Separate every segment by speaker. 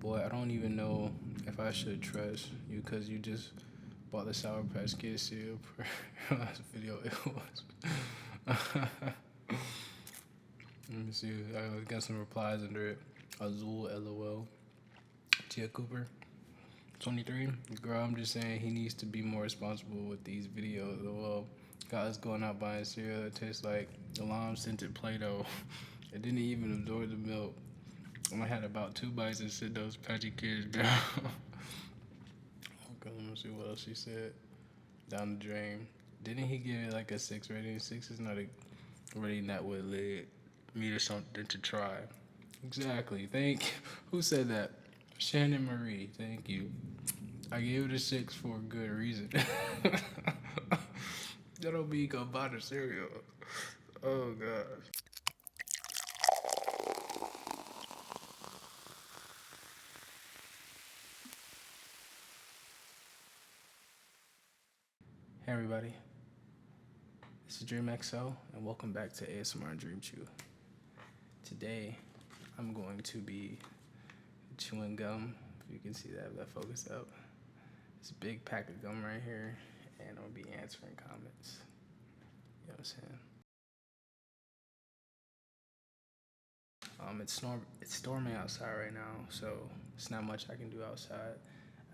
Speaker 1: boy, I don't even know if I should trust you because you just bought the Sour Patch Kids cereal per last video it was. Let me see. I got some replies under it. Azul, LOL. Tia Cooper, 23. Girl, I'm just saying he needs to be more responsible with these videos. Well, guys going out buying cereal that tastes like alarm scented Play-Doh. It didn't even absorb the milk. I had about 2 bites and said those patchy kids, girl. Okay, let me see what else she said. Down the drain. Didn't he give it like a 6 rating? 6 is not a rating that would lead me to something to try. Exactly. Thank you. Who said that? Shannon Marie. Thank you. I gave it a 6 for a good reason. That don't mean you gonna buy the cereal. Oh god. Hey everybody, this is dreamxo and welcome back to ASMR dreamxo. Today I'm going to be chewing gum, if you can see that focus up. It's a big pack of gum right here, and I'm gonna be answering comments. You know what I'm saying? It's storming outside right now, so it's not much I can do outside.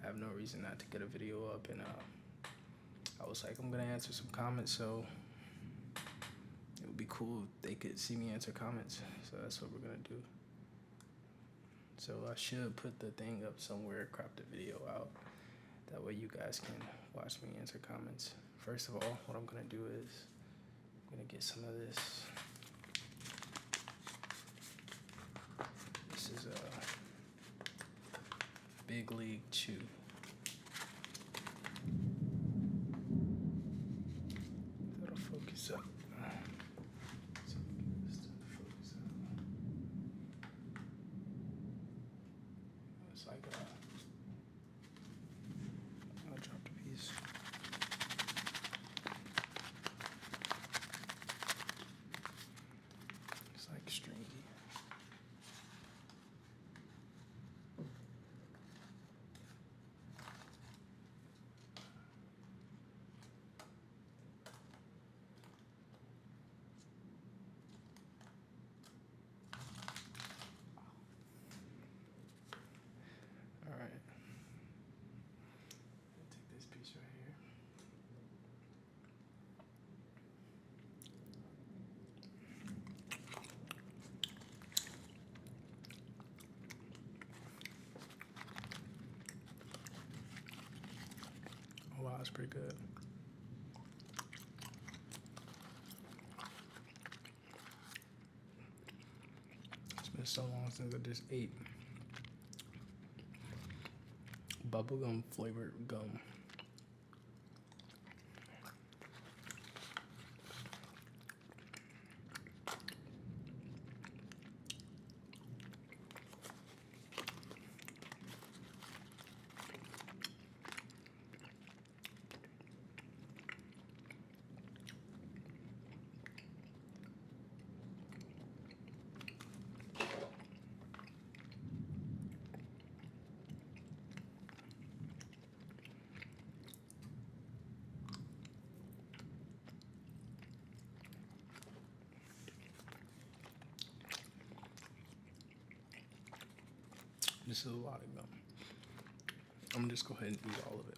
Speaker 1: I have no reason not to get a video up, and I was like, I'm gonna answer some comments, so it would be cool if they could see me answer comments. So that's what we're gonna do. So I should put the thing up somewhere, crop the video out. That way you guys can watch me answer comments. First of all, what I'm gonna do is I'm gonna get some of this. This is a Big League Chew. That'll focus up. It's like I dropped a piece. It's like stringy. Wow, that's pretty good. It's been so long since I just ate bubblegum flavored gum. This is a lot of gum. I'm gonna just go ahead and eat all of it.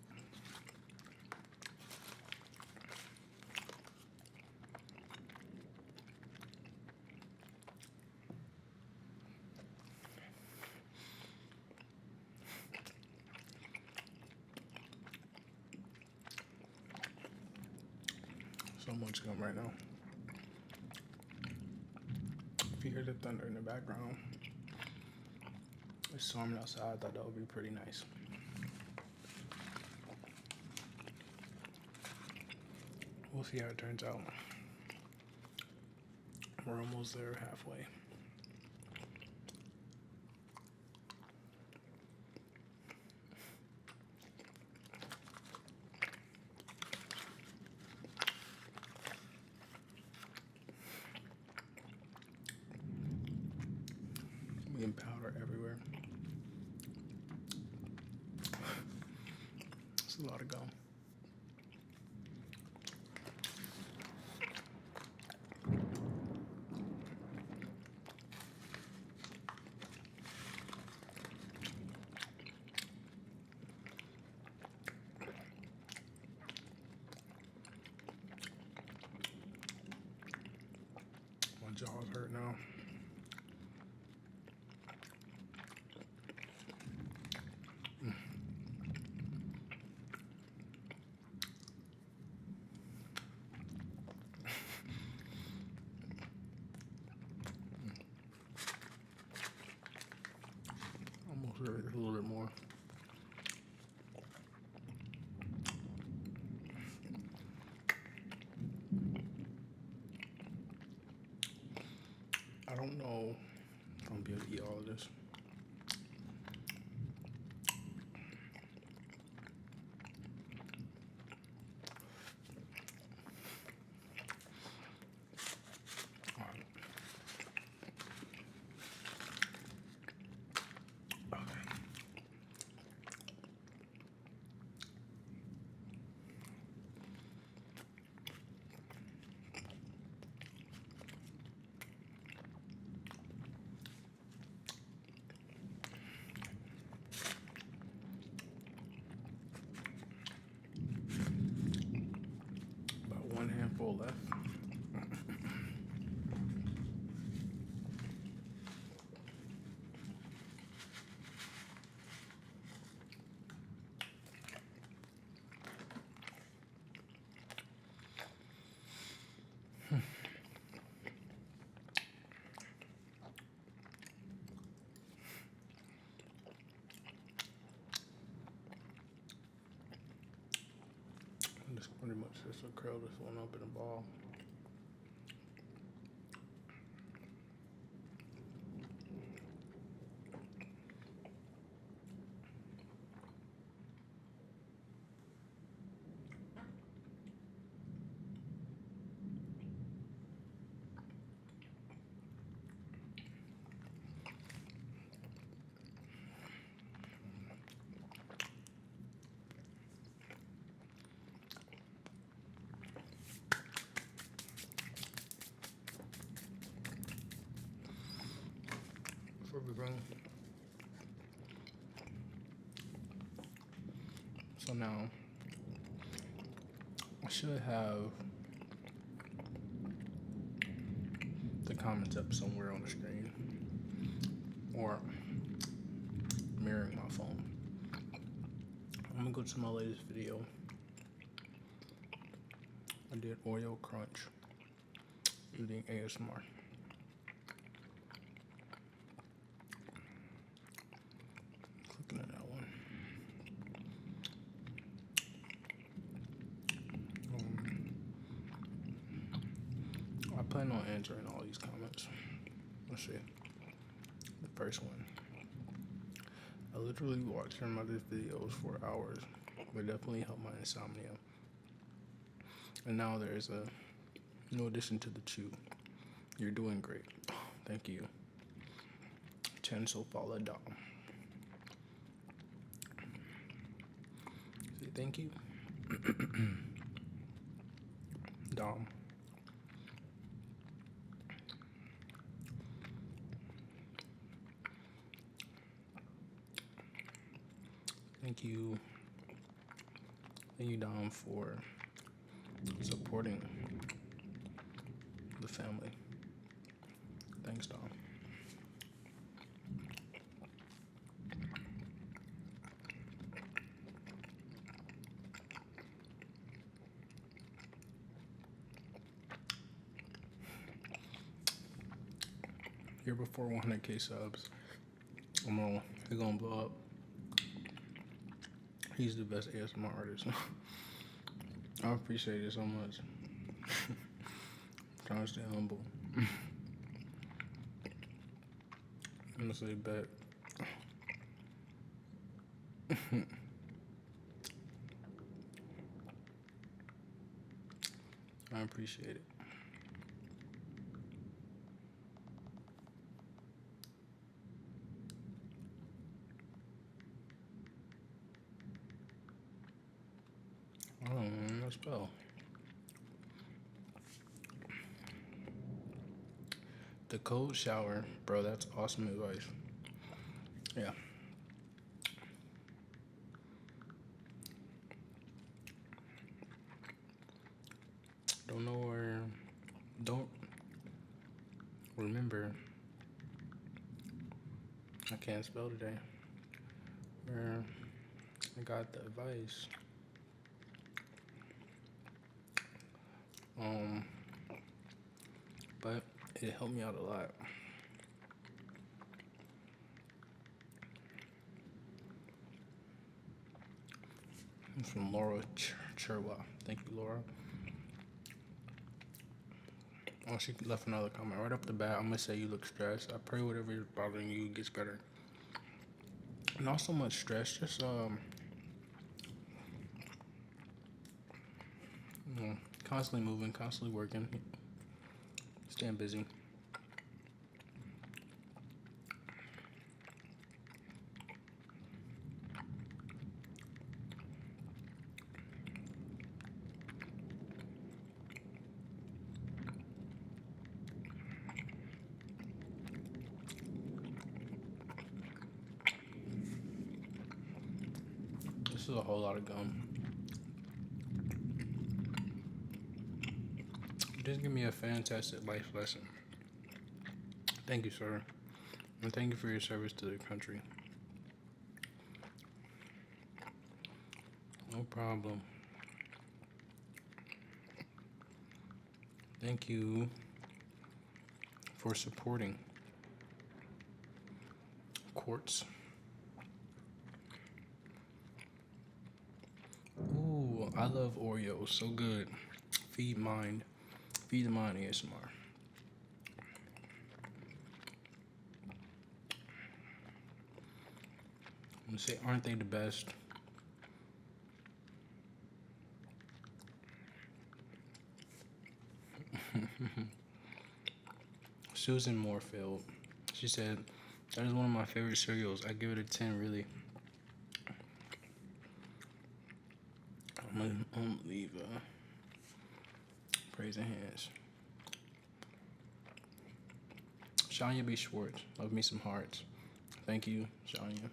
Speaker 1: So much gum right now. If you hear the thunder in the background, it's storming outside. I thought that would be pretty nice. We'll see how it turns out. We're almost there, halfway. We can powder everywhere. It's a lot of gum. My jaw's hurt now. Almost there, a little bit more. I don't know if I'm gonna be able to eat all of this. About one handful left. Just pretty much just to curl this one up in a ball. Before we run. So now I should have the comments up somewhere on the screen or mirroring my phone. I'm gonna go to my latest video. I did Oreo Crunch using ASMR. Clicking on that one. I plan on answering all these comments. Let's see. The first one. I literally watched your mother's videos for hours. They definitely helped my insomnia. And now there's a new addition to the chew. You're doing great. Thank you. Chen Sofala Dom. Say thank you. Dom. Thank you. Thank you, Dom, for supporting the family. Thanks, Dom. Here before 100K subs. He's gonna blow up. He's the best ASMR artist. I appreciate it so much. Trying to stay humble. I'm gonna say bet. I appreciate it. I don't know how to spell. The cold shower, bro. That's awesome advice. Yeah. Don't know where. Don't remember. I can't spell today. Where I got the advice. Um, but it helped me out a lot. It's from Laura Cherwa. Thank you, Laura. Oh, she left another comment right up the bat. I'm gonna say you look stressed. I pray whatever is bothering you gets better. Not so much stress, just constantly moving, constantly working, staying busy. This is a whole lot of gum. Just give me a fantastic life lesson. Thank you, sir. And thank you for your service to the country. No problem. Thank you for supporting Quartz. Ooh, I love Oreos. So good. Feed the mind ASMR. I'm gonna say, aren't they the best? Susan Moorfield. She said, that is one of my favorite cereals. I give it a 10, really. I'm gonna leave praise and hands. Shania B. Schwartz. Love me some hearts. Thank you, Shania.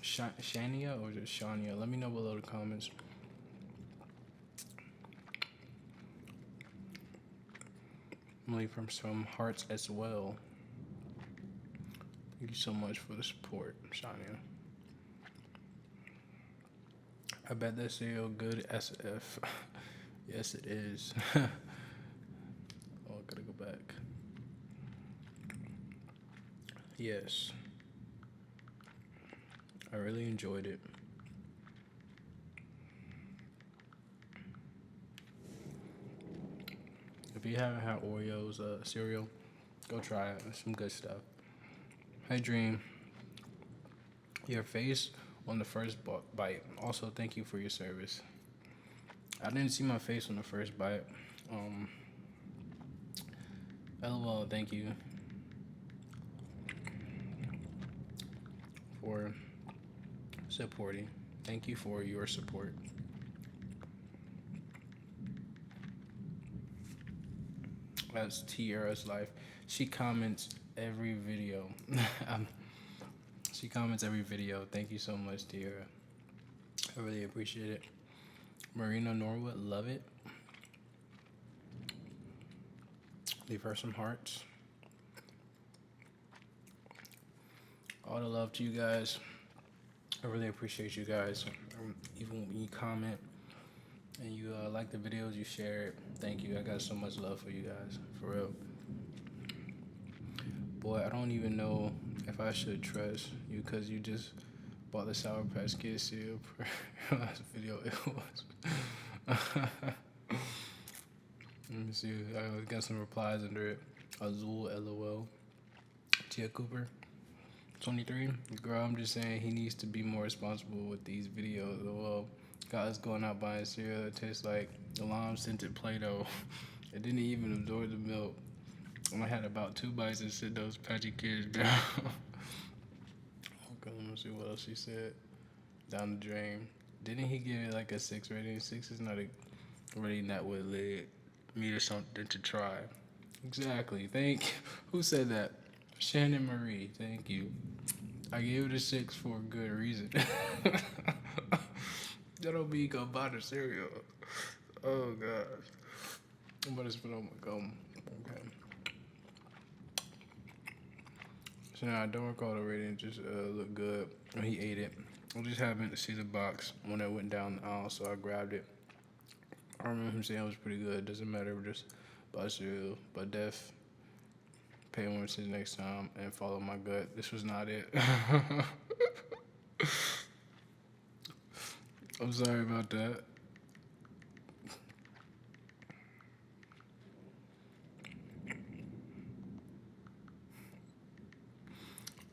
Speaker 1: Shania or just Shania? Let me know below the comments. I'm gonna leave from some hearts as well. Thank you so much for the support, Shania. I bet that cereal good SF. Yes, it is. Oh, I gotta go back. Yes. I really enjoyed it. If you haven't had Oreos cereal, go try it. It's some good stuff. Hey, Dream. Your face on the first bite. Also, thank you for your service. I didn't see my face on the first bite. LOL, thank you for supporting. Thank you for your support. That's Tiara's life. She comments every video. She comments every video. Thank you so much, Tiara. I really appreciate it. Marina Norwood, love it. Leave her some hearts. All the love to you guys. I really appreciate you guys. Even when you comment and you like the videos, you share it. Thank you. I got so much love for you guys. For real. Boy, I don't even know if I should trust you because you just bought the Sour Patch Kids cereal per last video. It was. Let me see. I got some replies under it. Azul, LOL. Tia Cooper, 23. Girl, I'm just saying he needs to be more responsible with these videos. Well, guys going out buying cereal that tastes like alarm scented Play-Doh. It didn't even absorb the milk. I had about 2 bites and sit those Patchy Kids down. Okay, let me see what else she said. Down the drain. Didn't he give it like a 6 rating? 6 is not a rating that would lead me to something to try. Exactly. Thank you. Who said that? Shannon Marie. Thank you. I gave it a 6 for a good reason. That don't mean you go buy the cereal. Oh god. I'm about to spit on my gum. Okay. So now I don't recall the rating. It just looked good when he ate it. I just happened to see the box when I went down the aisle, so I grabbed it. I remember him saying it was pretty good. Doesn't matter. Just buy cereal. But def, pay attention next time and follow my gut. This was not it. I'm sorry about that.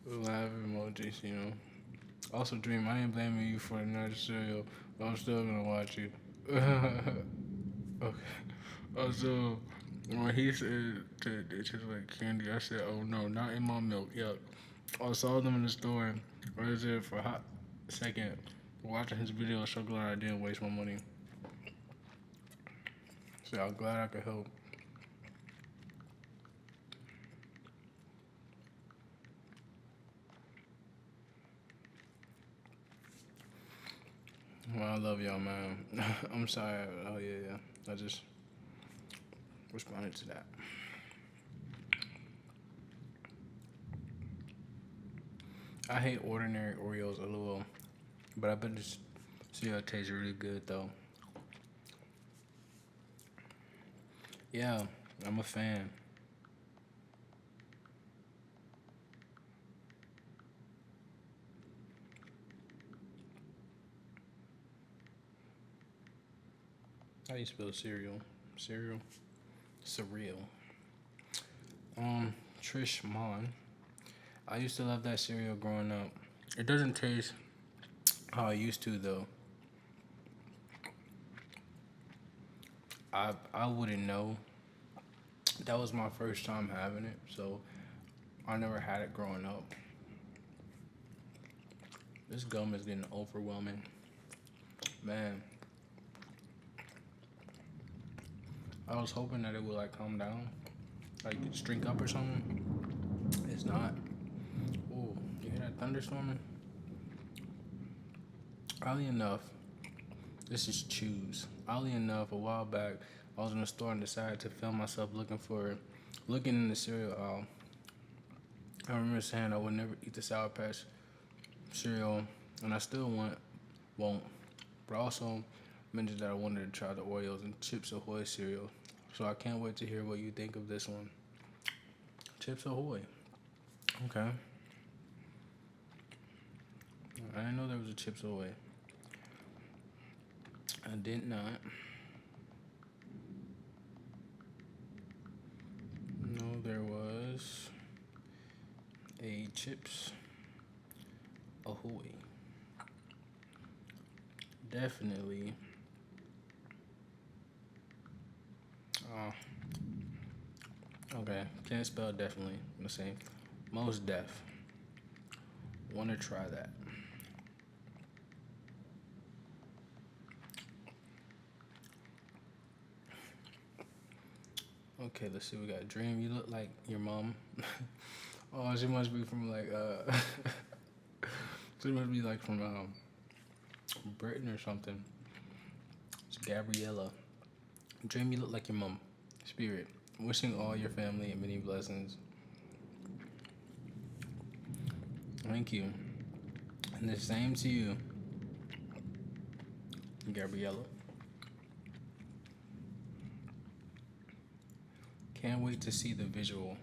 Speaker 1: Laugh emojis, you know. Also, Dream, I ain't blaming you for another cereal, but I'm still gonna watch you. Okay. Also, when he said that it tastes like candy, I said, "Oh no, not in my milk." Yup. I saw them in the store. I was there for a hot second, watching his video. So glad I didn't waste my money. So I'm glad I could help. Well, I love y'all, man. I'm sorry. Oh yeah. I just responded to that. I hate ordinary Oreos a little, but I bet this cereal tastes really good though. Yeah, I'm a fan. How do you spell cereal? Cereal? Surreal. Trish Mon. I used to love that cereal growing up. It doesn't taste how I used to though. I wouldn't know. That was my first time having it, so I never had it growing up. This gum is getting overwhelming. Man, I was hoping that it would like calm down, like just drink up or something. It's not. Ooh, you hear that thunderstorming? Oddly enough, this is Choose. Oddly enough, a while back, I was in the store and decided to film myself looking in the cereal aisle. I remember saying I would never eat the Sour Patch cereal, and I still won't. But I also mentioned that I wanted to try the Oreos and Chips Ahoy cereal. So I can't wait to hear what you think of this one. Chips Ahoy. Okay. I didn't know there was a Chips Ahoy. I did not. No, there was a Chips Ahoy. Definitely. Oh, okay. Can't spell definitely. I'm the same. Most def. Want to try that. Okay, let's see. We got Dream. You look like your mom. Oh, she must be from like she must be like from Britain or something. It's Gabriella. Dream, you look like your mom. Spirit. Wishing all your family many blessings. Thank you. And the same to you, Gabriella. Can't wait to see the visual.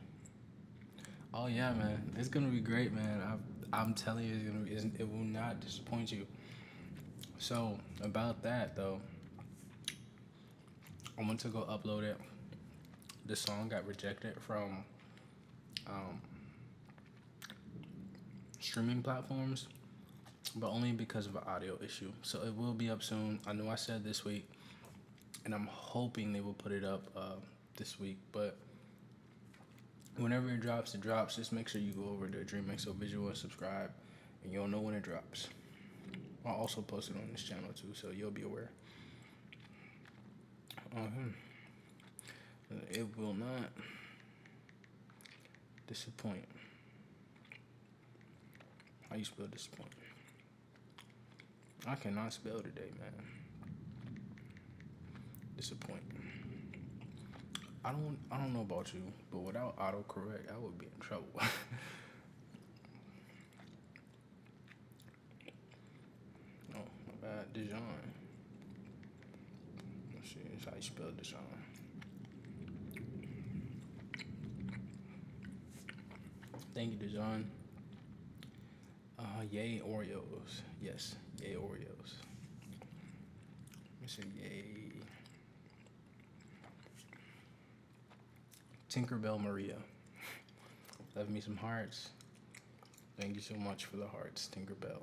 Speaker 1: Oh yeah, man, it's gonna be great, man. I'm telling you, it will not disappoint you. So about that though, I went to go upload it. The song got rejected from um, streaming platforms, but only because of an audio issue. So it will be up soon. I know I said this week, and I'm hoping they will put it up this week. But whenever it drops, it drops. Just make sure you go over to dreamxo visual and subscribe, and you'll know when it drops. I'll also post it on this channel too, so you'll be aware. It will not disappoint. How you spell disappoint? I cannot spell today, man. Disappoint. I don't know about you, but without autocorrect, I would be in trouble. Oh, my bad. Dijon. Let's see, that's how you spell Dijon. Thank you, Dijon. Yay Oreos. Yes, yay Oreos. Let me say yay. Tinkerbell Maria. Left me some hearts. Thank you so much for the hearts, Tinkerbell.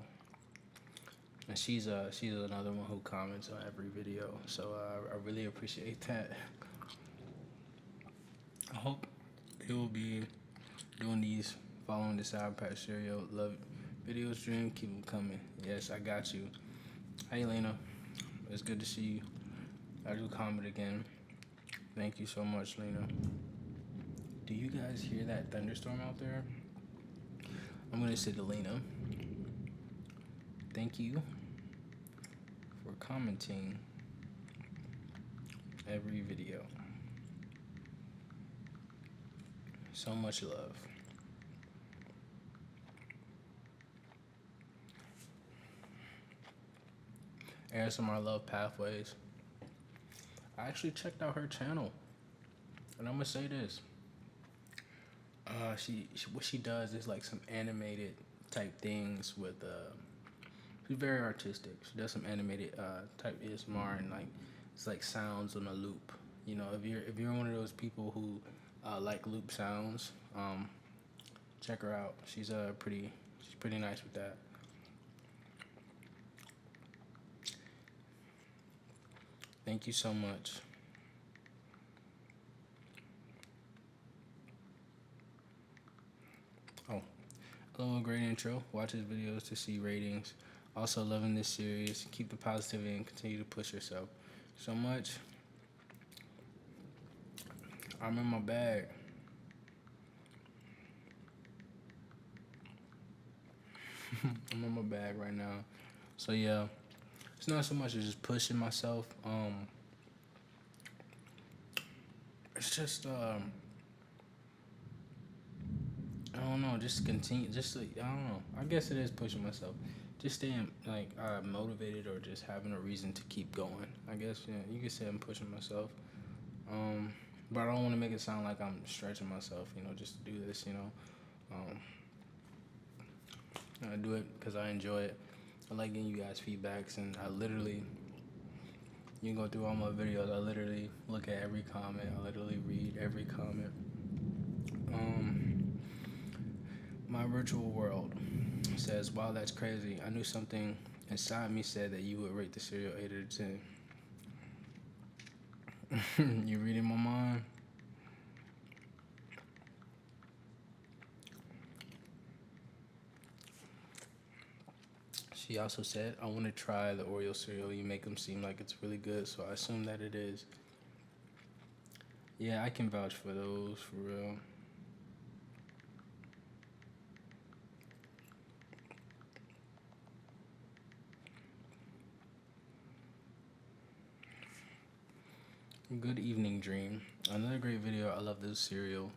Speaker 1: And she's another one who comments on every video, so I really appreciate that. I hope he will be doing these, following the Sour Patch Cereal love videos. Dream, keep them coming. Yes, I got you. Hey Lena, it's good to see you. I do comment again. Thank you so much, Lena. Do you guys hear that thunderstorm out there? I'm gonna say to Lena, thank you for commenting every video. So much love. ASMR Love Pathways. I actually checked out her channel, and I'm gonna say this. She what she does is like some animated type things with she's very artistic. She does some animated type ASMR, and like it's like sounds on a loop. You know, if you're one of those people who like loop sounds, check her out. She's pretty nice with that. Thank you so much. Oh, hello, great intro. Watch his videos to see ratings. Also loving this series. Keep the positivity and continue to push yourself. So much. I'm in my bag. I'm in my bag right now. So yeah, it's not so much as just pushing myself. It's just I don't know, just continue, just like, I don't know. I guess it is pushing myself. Just staying like motivated, or just having a reason to keep going. I guess you could say I'm pushing myself. But I don't want to make it sound like I'm stretching myself, just to do this, I do it because I enjoy it. I like getting you guys feedbacks, and I literally, you can go through all my videos, I literally look at every comment, I literally read every comment. My virtual world says, wow, that's crazy. I knew something inside me said that you would rate the cereal 8 out of 10. You reading my mind? She also said, I want to try the Oreo cereal. You make them seem like it's really good, so I assume that it is. Yeah, I can vouch for those, for real. Good evening, Dream. Another great video. I love this cereal.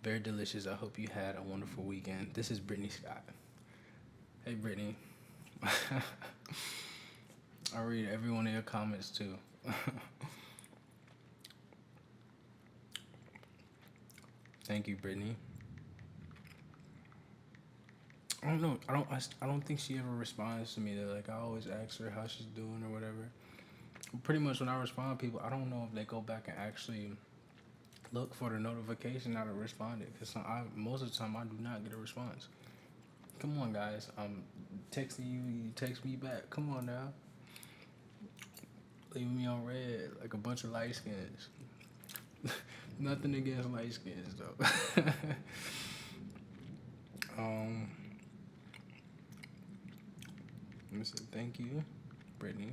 Speaker 1: Very delicious. I hope you had a wonderful weekend. This is Brittany Scott. Hey, Brittany. I read every one of your comments, too. Thank you, Brittany. I don't know. I don't think she ever responds to me. Like, I always ask her how she's doing or whatever. Pretty much when I respond to people, I don't know if they go back and actually look for the notification that I responded. Because most of the time, I do not get a response. Come on, guys. I'm texting you. You text me back. Come on now. Leaving me on red like a bunch of light skins. Nothing against light skins, though. Let me say thank you, Brittany.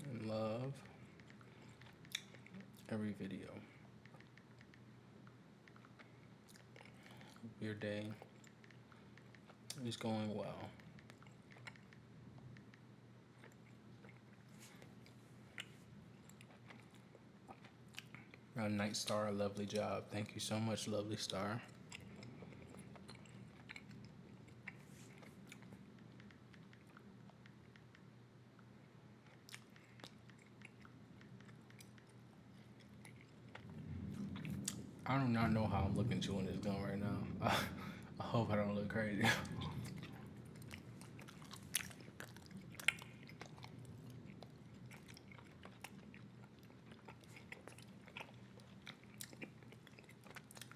Speaker 1: And love every video. Your day is going well. Night Star, lovely job. Thank you so much, lovely star. I do not know how I'm looking chewing this gum right now. I hope I don't look crazy.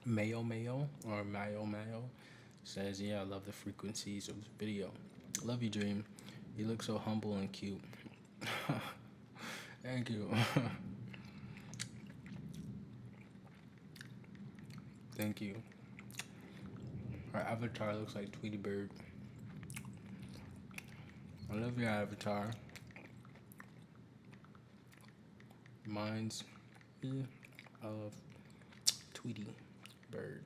Speaker 1: Mayo or Mayo says, yeah, I love the frequencies of this video. Love you, Dream. You look so humble and cute. Thank you. Thank you. Our avatar looks like Tweety Bird. I love your avatar. Mine's of Tweety Bird.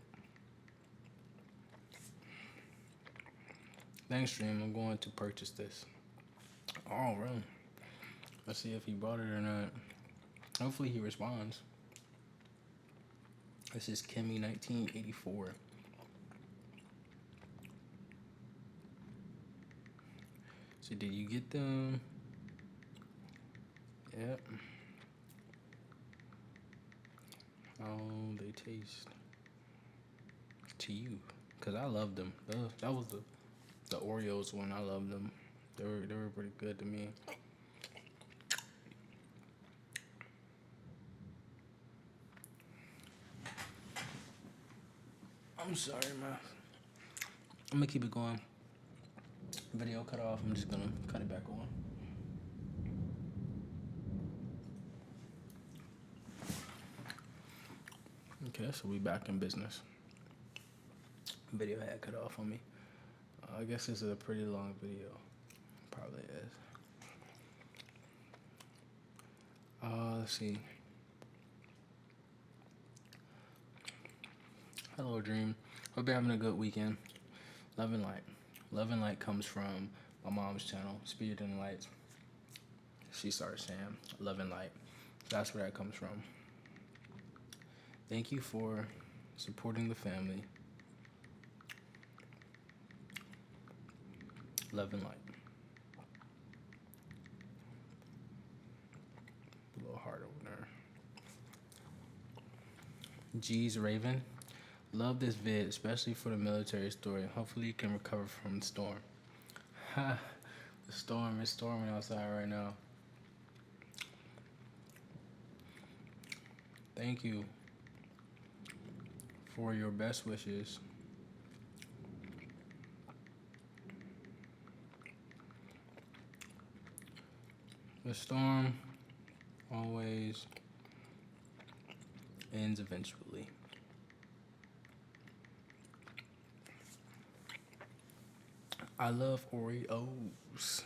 Speaker 1: Thanks, Dream. I'm going to purchase this. Oh, really? Let's see if he bought it or not. Hopefully he responds. This is Kimmy 1984. So did you get them? Yep. How they taste to you? Cause I love them. That was the Oreos one. I love them. They were pretty good to me. I'm sorry, man. I'm gonna keep it going. Video cut off. I'm just gonna cut it back on. Okay, so we back in business. Video had cut off on me. I guess this is a pretty long video. Probably is. Let's see. Hello, Dream. Hope you're having a good weekend. Love and light. Love and light comes from my mom's channel, Spirit and Light. She started saying love and light. That's where that comes from. Thank you for supporting the family. Love and light. A little heart over there. G's Raven. Love this vid, especially for the military story. Hopefully you can recover from the storm. Ha! The storm is storming outside right now. Thank you for your best wishes. The storm always ends eventually. I love Oreos.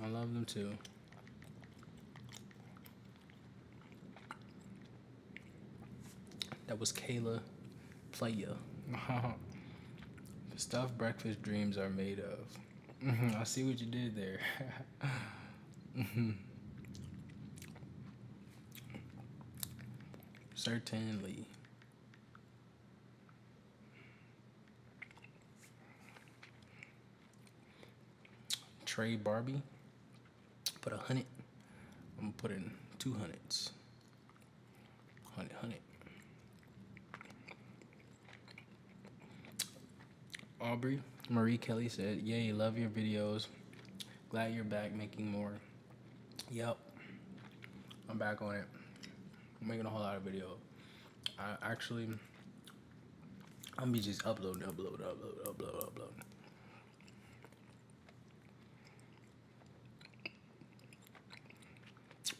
Speaker 1: I love them too. That was Kayla Playa. The stuff breakfast dreams are made of. I see what you did there. Certainly. Trey Barbie. Put 100. I'm gonna put in 200s. 100. Aubrey Marie Kelly said, "Yay, love your videos. Glad you're back making more." Yep, I'm back on it. I'm making a whole lot of videos. I'm be just uploading.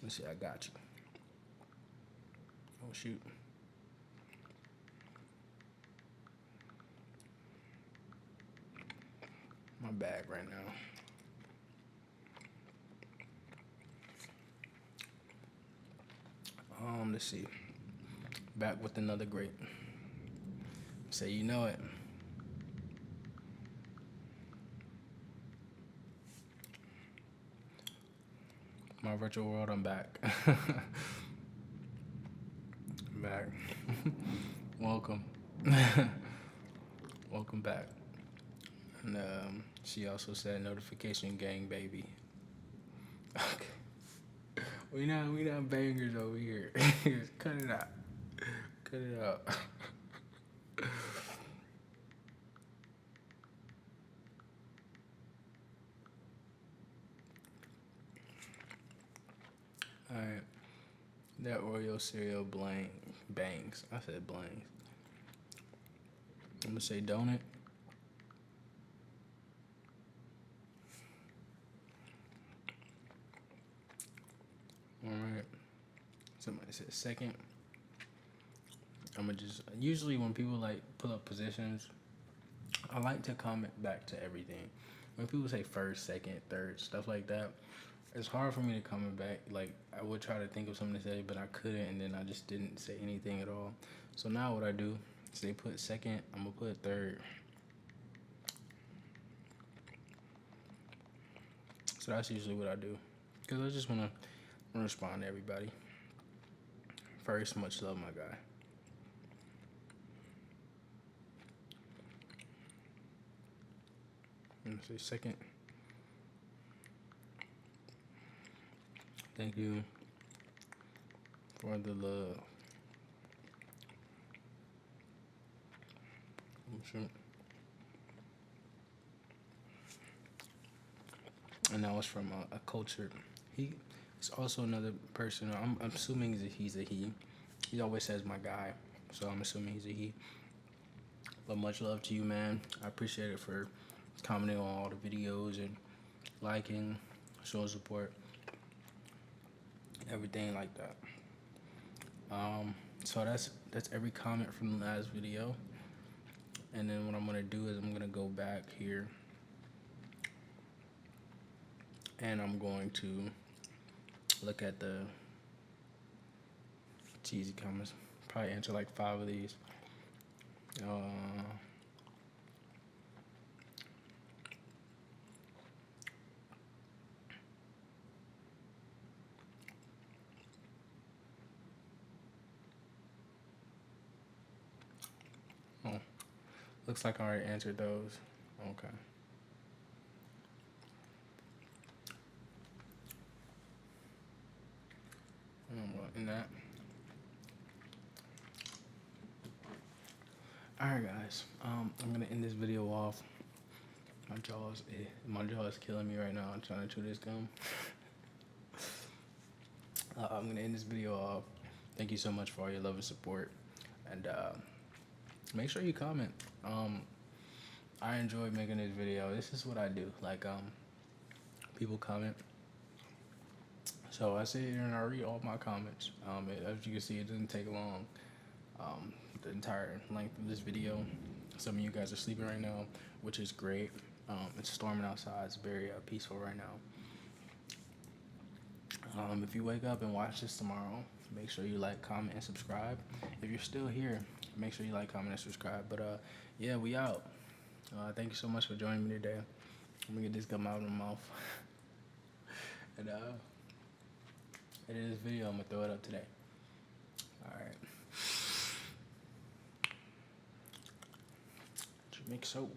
Speaker 1: Let's see, I got you. Oh shoot. My bag right now. Let's see. Back with another great. Say you know it. My virtual world, I'm back. I'm back. Welcome. Welcome back. And she also said notification gang baby. Okay. We not bangers over here. Cut it out. Cut it out. Alright. That Oreo cereal bangs. I said blangs. I'm gonna say donut. Alright. Somebody said second. I'm gonna just usually when people like pull up positions, I like to comment back to everything. When people say first, second, third, stuff like that, it's hard for me to comment back. Like I would try to think of something to say, but I couldn't, and then I just didn't say anything at all. So now what I do is they put second, I'm gonna put third. So that's usually what I do, cause I just wanna respond to everybody. First, much love, my guy. I'm gonna say second. Thank you for the love. Oh, shoot. And that was from a culture. He's also another person. I'm assuming he's a he. He always says my guy, so I'm assuming he's a he. But much love to you, man. I appreciate it for commenting on all the videos and liking, showing support, everything like that. So that's every comment from the last video. And then what I'm gonna do is I'm gonna go back here and I'm going to look at the cheesy comments. Probably answer like 5 of these. Looks like I already answered those. Okay. In that. Alright guys, I'm gonna end this video off. My jaw is killing me right now. I'm trying to chew this gum. I'm gonna end this video off. Thank you so much for all your love and support, and make sure you comment. I enjoyed making this video. This is what I do. Like people comment, so I sit here and I read all my comments. As you can see, it doesn't take long. The entire length of this video. Some of you guys are sleeping right now, which is great. It's storming outside. It's very peaceful right now. If you wake up and watch this tomorrow, make sure you like, comment, and subscribe. If you're still here, make sure you like, comment, and subscribe. But yeah, we out. Thank you so much for joining me today. I'm gonna get this gum out of my mouth. And edit this video. I'm gonna throw it up today. All right. Dreamxo.